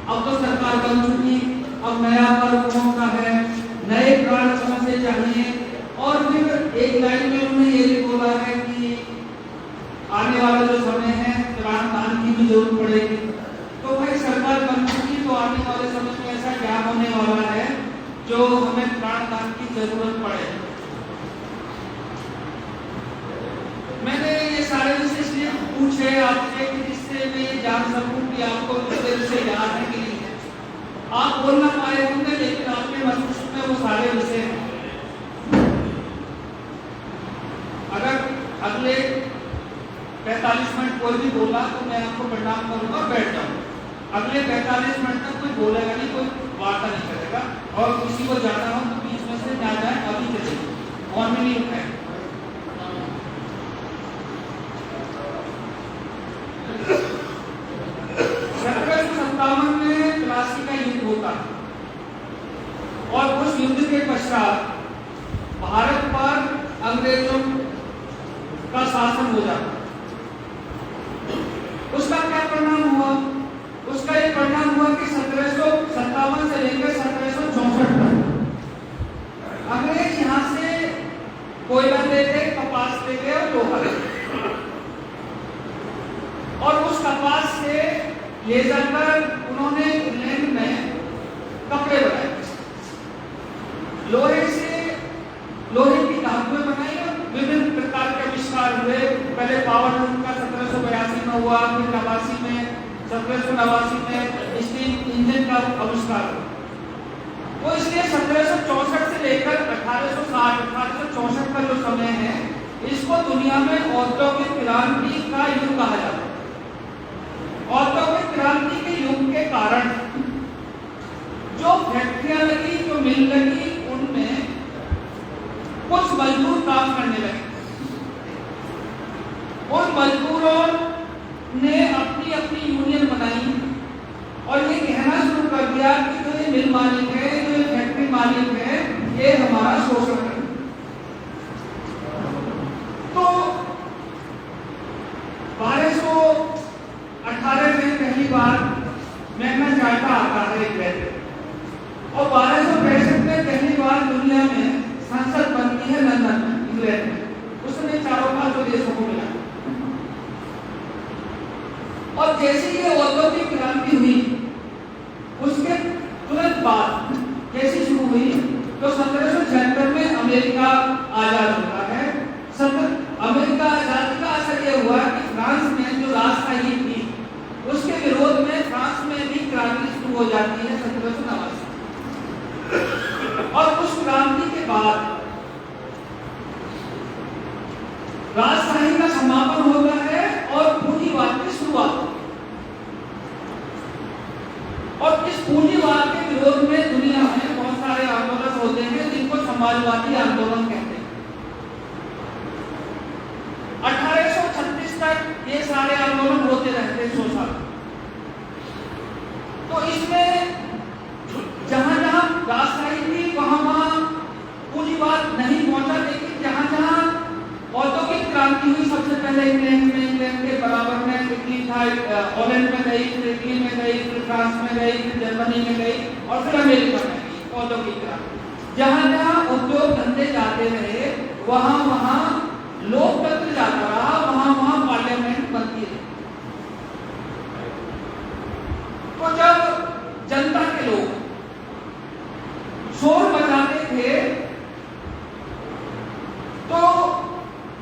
अब तो सरकार बन चुकी, अब नया पर्व कौन सा है, नए प्राण समझने चाहिए। और फिर एक लाइन में उन्होंने ये भी बोला है कि आने वाला जो समय है प्राण दान की भी जरूरत पड़ेगी। तो भाई सरकार बन चुकी, तो आने वाले समय में ऐसा क्या होने वाला है जो हमें प्राण दान की जरूरत पड़े। मैंने ये सारे विषय इसलिए पूछे आपसे कि जिससे मैं ये जान सकूं कि आपको विषय से याद है कि नहीं है। आप बोल ना पाए होंगे लेकिन आपके मस्तिष्क में वो सारे विषय हैं। अगर अगले 45 मिनट कोई भी बोला तो मैं आपको प्रणाम करूंगा और बैठ जाऊंगा। अगले 45 मिनट तक कोई बोलेगा नहीं, कोई वार्ता नहीं करेगा, और किसी को जाना हो तो बीच में से ना जाए, अभी चले और भी नहीं उठाए। 1757 में प्लासी का युद्ध होता है और उस युद्ध के पश्चात भारत पर अंग्रेजों का शासन हो जाता। उसका क्या परिणाम हुआ? उसका एक परिणाम हुआ कि 1757 से लेकर 1764 तक अंग्रेज यहाँ से कोयला लेते, कपास लेते और लोहा लेते, और उस कपास से ले जाकर उन्होंने इंग्लैंड में कपड़े बनाए, लोहे से लोहे की धातुएं बनाई और विभिन्न प्रकार के आविष्कार हुए। पहले पावर लूम का 1782 में हुआ, फिर 89 में 1789 में स्टीम इंजन का आविष्कार हुआ। तो इसलिए 1764 से लेकर 1864 का जो समय है इसको दुनिया में औद्योगिक क्रांति का युग कहा जाता है। औद्योगिक क्रांति के युग के कारण जो फैक्ट्रियां लगी, जो मिल लगी, उनमें कुछ मजदूर काम करने लगे। उन मजदूरों ने अपनी अपनी यूनियन बनाई और ये कहना शुरू कर दिया कि जो ये मिल मालिक है, जो ये फैक्ट्री मालिक है, ये हमारा शोषण करे। तो 1218 में पहली बार मैग्ना चार्टा आता है इंग्लैंड, और 1265 में पहली बार दुनिया में संसद बनती है लंदन में, इंग्लैंड में। उसने चारों पांचों देशों को मिला। और जैसे ये औद्योगिक क्रांति हुई उसके तुरंत बाद कैसी शुरू हुई, तो 1776 में अमेरिका आजाद होता है। अमेरिका आजादी का असर यह हुआ कि फ्रांस में जो राजशाही थी उसके विरोध में फ्रांस में भी क्रांति शुरू हो जाती है 1789। और उस क्रांति के बाद राजशाही का समापन होता है और पूंजीवाद की शुरुआत होती है। और इस पूंजीवाद के विरोध में दुनिया में बहुत सारे आंदोलन होते हैं जिनको समाजवादी आंदोलन कहते हैं। 1836 तक ये सारे आंदोलन होते रहते हैं, 100 साल। तो इसमें जहां जहां राजशाही थी वहां पूंजीवाद नहीं पहुंचा, लेकिन जहां जहां औद्योगिक क्रांति हुई, सबसे पहले इंग्लैंड के बराबर में इटली था, हॉलैंड में गई, फिर इटली में गई, फिर फ्रांस में गई, फिर जर्मनी में गई और फिर अमेरिका में गई औद्योगिक क्रांति। जहां जहां उद्योग धंधे जाते रहे वहां वहां लोकतंत्र जाता रहा, वहां वहां पार्लियामेंट बनती रही। तो जब जनता के लोग शोर मचाते थे तो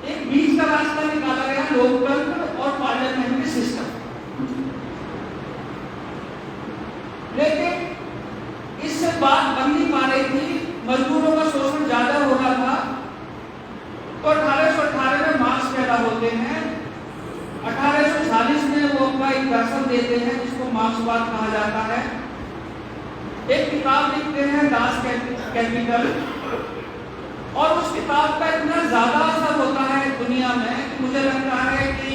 एक बीच का रास्ता निकाला गया, लोकतंत्र और पार्लियामेंट्री सिस्टम। लेकिन इससे बात बन नहीं पा रही थी, मजदूरों का शोषण ज्यादा हो रहा था। तो 1818 में मार्क्स पैदा होते हैं। 1840 में वो अपना एक दर्शन देते हैं जिसको मार्क्सवाद कहा जाता है। एक किताब लिखते हैं दास कैपिटल, और उस किताब का इतना ज्यादा असर होता है दुनिया में कि मुझे लगता है कि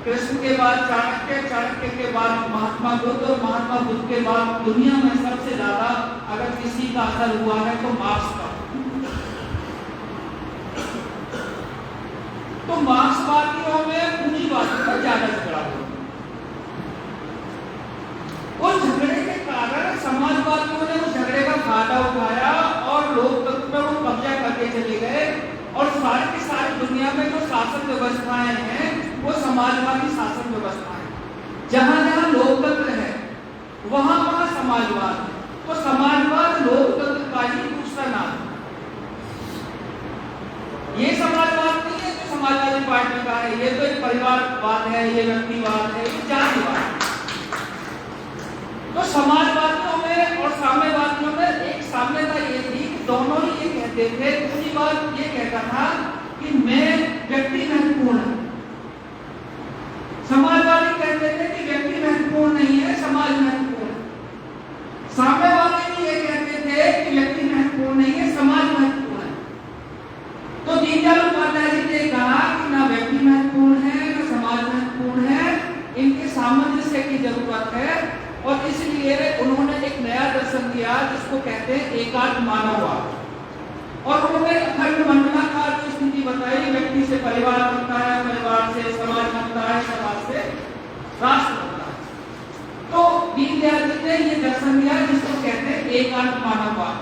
कृष्ण के बाद चाणक्य, चाणक्य के बाद महात्मा बुद्ध, और महात्मा बुद्ध के बाद दुनिया में सबसे ज्यादा अगर किसी का असर हुआ है तो मार्क्स का। तो मार्क्सवादियों में पूंजीवादियों का ज्यादा झगड़ा हुआ। उस झगड़े के समाजवादियों ने उस झगड़े का फायदा उठाया और लोकतंत्र पर वो कब्जा करके चले गए और सारी की सारी दुनिया में जो शासन व्यवस्थाएं हैं वो समाजवादी शासन व्यवस्था है। जहां जहां लोकतंत्र है वहां वहां समाजवाद है। तो समाजवाद लोकतंत्र का ही दूसरा नाम है। ये समाजवाद नहीं है जो समाजवादी पार्टी का है, ये तो एक परिवारवाद है, ये व्यक्तिवाद है, ये जातिवाद है। तो समाजवादियों में और साम्यवादियों में एक साम्यता ये थी कि दोनों ही ये कहते थे, पूंजीवाद ये कहता था कि मैं व्यक्ति महत्वपूर्ण है, समाजवादी कहते थे कि व्यक्ति महत्वपूर्ण नहीं है, समाज महत्वपूर्ण है। साम्यवादी भी ये कहते थे कि व्यक्ति महत्वपूर्ण नहीं है, समाज महत्वपूर्ण है। तो दीनदयाल उपाध्याय जी ने कहा कि ना व्यक्ति महत्वपूर्ण है ना समाज महत्वपूर्ण है, इनके सामंजस्य की जरूरत है और इसलिए उन्होंने एक नया दर्शन दिया जिसको कहते हैं एकात्म मानववाद। और उन्होंने अखंड मंडलाकार की स्थिति बताई, व्यक्ति से परिवार बनता है, परिवार से समाज बनता है, समाज से राष्ट्र बनता है। तो दीनदयाल जी ने ये दर्शन दिया जिसको कहते हैं एकात्म मानववाद।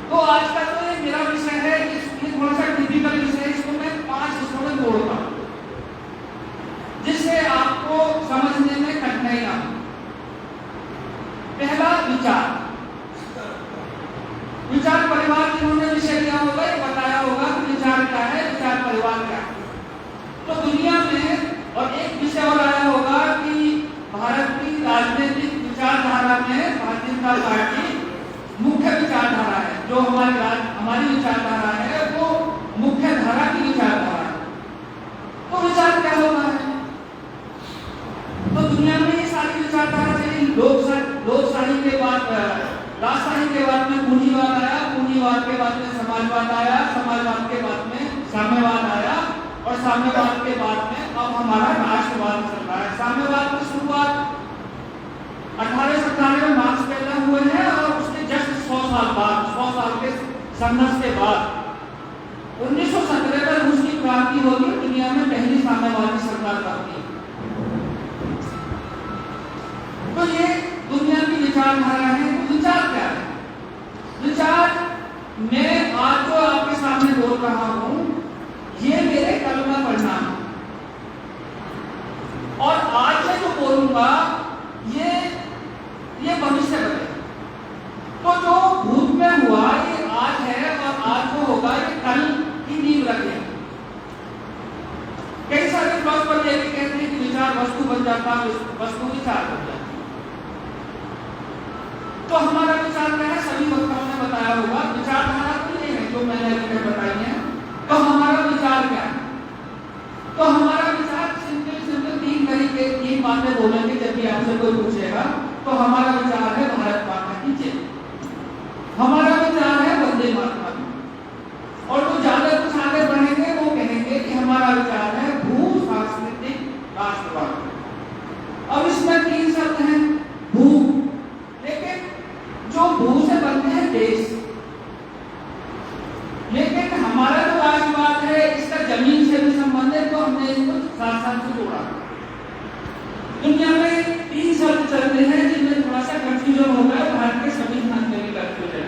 तो आज का जो ये मेरा विषय है, ये थोड़ा सा टिपिकल विषय है, इसको मैं 5 हिस्सों में तोड़ता हूं जिससे आपको समझने में कठिनाई ना हो। पहला विचार, विचार परिवार जिन्होंने विषय लिया होगा ये बताया होगा कि विचार क्या है, विचार परिवार क्या है। तो दुनिया में और एक विषय और आया होगा कि भारत की राजनीतिक विचारधारा में भारतीय जनता पार्टी मुख्य विचारधारा है। जो हमारी विचारधारा है वो मुख्य धारा की विचारधारा है। तो विचार क्या होता है? तो दुनिया में ये सारी विचारधारा चली। लोकशाही के बाद राजशाही के बाद में पूंजीवाद आया, पूंजीवाद के बाद में समाजवाद आया, समाजवाद के बाद में साम्यवाद आया और साम्यवाद के बाद में अब हमारा राष्ट्रवाद चल रहा है। साम्यवाद की शुरुआत 1897 में मार्क्स पैदा हुए हैं और उसके जस्ट 100 साल बाद, 100 साल के संघर्ष के बाद 1917 में रूस की क्रांति होगी, दुनिया में पहली साम्यवादी सरकार बनती है। तो ये दुनिया की विचारधारा है। तो विचार क्या है? विचार मैं आज जो आपके सामने बोल रहा हूं ये मेरे कल्पना परिणाम और आज मैं जो बोलूंगा ये भविष्य बने। तो जो भूत में हुआ ये आज है और आज जो होगा ये कल की नींव रखे। कई सारे फिलोसोफर ये भी कहते हैं कि विचार वस्तु बन जाता है, वस्तु विचार बन जाता है। तो हमारा विचार क्या है? सभी वक्ताओं ने बताया होगा। विचारधारा तो ये है जो मैंने अभी तक बताई है। तो हमारा विचार क्या है? तो हमारा विचार सिंपल 3 तरीके 3 बातें बोलेंगे जब भी आपसे कोई पूछेगा। तो हमारा विचार है भारत माता की जय, हमारा विचार है वंदे मातरम, और तो ज्यादा कुछ आगे बढ़ेंगे वो कहेंगे कि हमारा विचार है भू सांस्कृतिक राष्ट्रवाद। अब इसमें 3 शब्द हैं भू, लेकिन जो भू से बनते हैं देश, लेकिन हमारा जो राष्ट्रवाद है इसका जमीन से भी संबंध है, तो हमने इसको साथ से जोड़ा। दुनिया में 3 शब्द चलते हैं जिनमें थोड़ा सा कंफ्यूजन होगा, भारत के संविधान में भी कंफ्यूजन।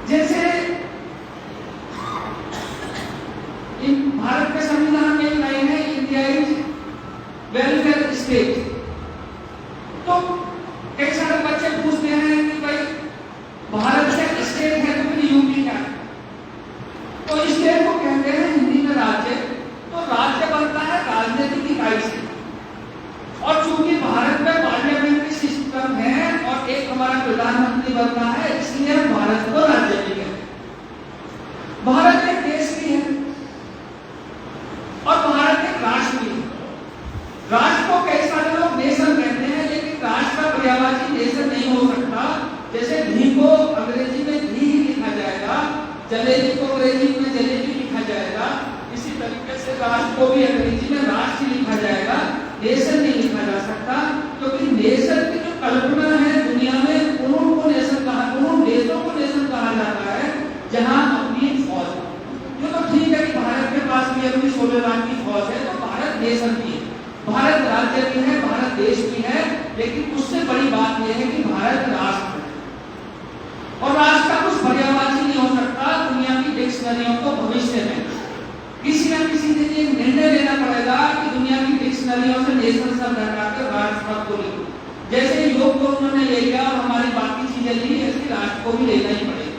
जैसे भारत के संविधान में लाइन है इंडिया इज वेलफेयर स्टेट। तो कई सारे बच्चे पूछते हैं कि भाई भारत से स्टेट है तो फिर यूपी क्या है? तो स्टेट को कहते हैं हिंदी में राज्य। तो राज्य बनता है राजनीतिक इकाई से, और चूंकि भारत में पार्लियामेंट्री सिस्टम है और एक हमारा प्रधानमंत्री बनता है, इसलिए हम भारत को राज्य भी कहते हैं। भारत एक देश भी है और भारत एक राष्ट्र भी है। राष्ट्र को कई सारे लोग नेशन कहते हैं, लेकिन राष्ट्र का पर्यायवाची नेशन नहीं हो सकता। जैसे घी को अंग्रेजी में घी ही लिखा जाएगा, जलेबी को अंग्रेजी में जलेबी लिखा जाएगा, इसी तरीके से राष्ट्र को भी अंग्रेजी में राष्ट्र लिखा जाएगा, नेशन नहीं लिखा जा सकता। क्योंकि नेशन की जो कल्पना है दुनिया में, उनको नेशन कहा, उन देशों को नेशन कहा जाता है जहां अपनी फौज है। जो तो ठीक है कि भारत के पास भी अपनी 16 लाख की फौज है, तो भारत नेशन भी है, भारत राज्य भी है, भारत देश भी है, लेकिन उससे बड़ी बात यह है कि भारत राष्ट्र है। और राष्ट्र का कुछ पर्यायवाची नहीं हो सकता। दुनिया की डिक्शनरियों को भविष्य में किसी न किसी दिन ये निर्णय लेना पड़ेगा कि दुनिया की डिक्शनरियों से नेशन शब्द हटाकर राष्ट्र शब्द को लिखो। जैसे योग को उन्होंने ले लिया और हमारी बाकी चीजें ली, ऐसे राष्ट्र को भी लेना ही पड़ेगा।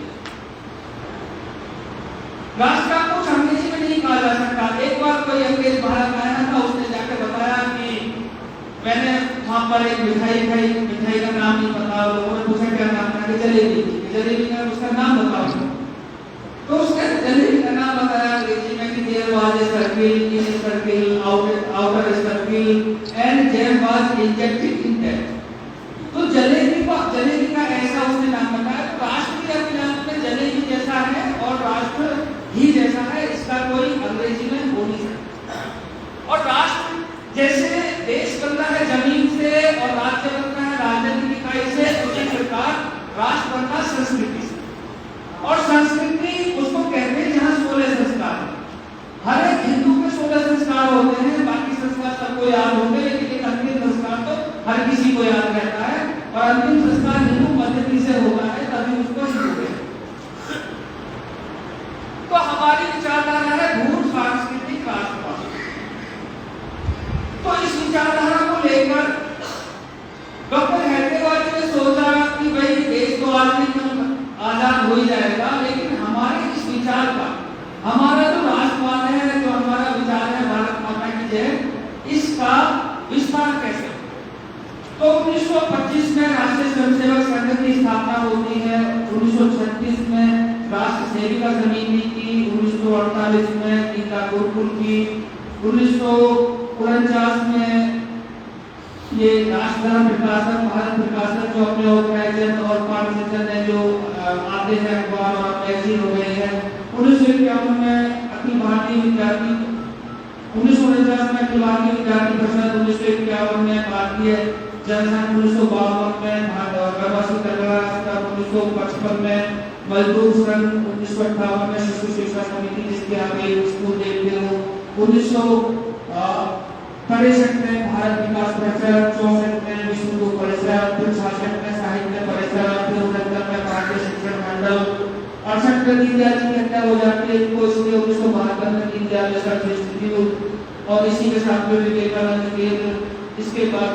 राष्ट्र का कुछ अंग्रेजी में नहीं कहा जा सकता। एक बार कोई अंग्रेज भारत आया था, उसने जाकर बताया कि मैंने वहां पर एक मिठाई खाई, मिठाई का नाम नहीं पता। लोगों ने पूछा क्या नाम है, जलेबी। जलेबी का उसका नाम बताओ। तो उसने जलेबी का नाम बताया अंग्रेजी में कि there was a circle, in a circle, outer a circle and jam was injected in that. तो जलेबी का ऐसा उसने नाम बताया। तो राष्ट्र भी अपने आप में जलेबी जैसा है और राष्ट्र ही जैसा है, इसका कोई अंग्रेजी में हो नहीं सकता। और राष्ट्र जैसे देश बनता है जमीन से और राज्य बनता है राजनीतिक इकाई से, उसी प्रकार राष्ट्र बनता है संस्कृति से। और संस्कृति उसको कहते हैं जहाँ 16 संस्कार है। हर एक हिंदू के 16 संस्कार होते हैं, बाकी संस्कार सबको याद होते हैं, लेकिन एक अंतिम संस्कार तो हर किसी को याद रहता है। और अंतिम संस्कार हिंदू पद्धति से होता है, तभी उसको हिंदू कहते हैं। तो हमारी विचारधारा है भूत सांस्कृतिक राष्ट्रवाद। तो इस विचारधारा को लेकर डॉक्टर हेडगेवार ने सोचा कि भाई देश तो आजाद हो ही जाएगा, लेकिन हमारे इस विचार का, हमारा जो राष्ट्रवाद है, जो हमारा विचार है भारत माता की जय, इसका विस्तार कैसे। तो 1925 में राष्ट्रीय स्वयंसेवक संघ की स्थापना होती है। 1936 में राष्ट्र सेविका समिति की, 1948 में गीता गुरुकुल की, 1949 में ये राष्ट्रधर्म प्रकाशक, भारत प्रकाशक जो अपने ऑर्गेनाइजेशन और पाठ्यक्रम है जो आते हैं अखबार और मैगजीन हो गए हैं। 1951 में अखिल भारतीय विद्यार्थी, 1949 में अखिल भारतीय विद्यार्थी परिषद, 1951 में भारतीय जनसंघ, 1952 में प्रवासी कामगार संघ, 1955 में मजदूर संघ, 1958 में शिशु शिक्षा समिति जिसके आप स्कूल देखते हो, 1963 में भारत विकास परिषद, 64 में विश्व हिंदू परिषद, फिर 66 में साहित्य परिषद, फिर 69 में भारतीय शिक्षण मंडल, 68 में दीनदयाल जी की हत्या हो जाती है, इनको इसलिए 1972 में दीनदयाल रिसर्च इंस्टीट्यूट और इसी के साथ में विवेकानंद केंद्र, इसके बाद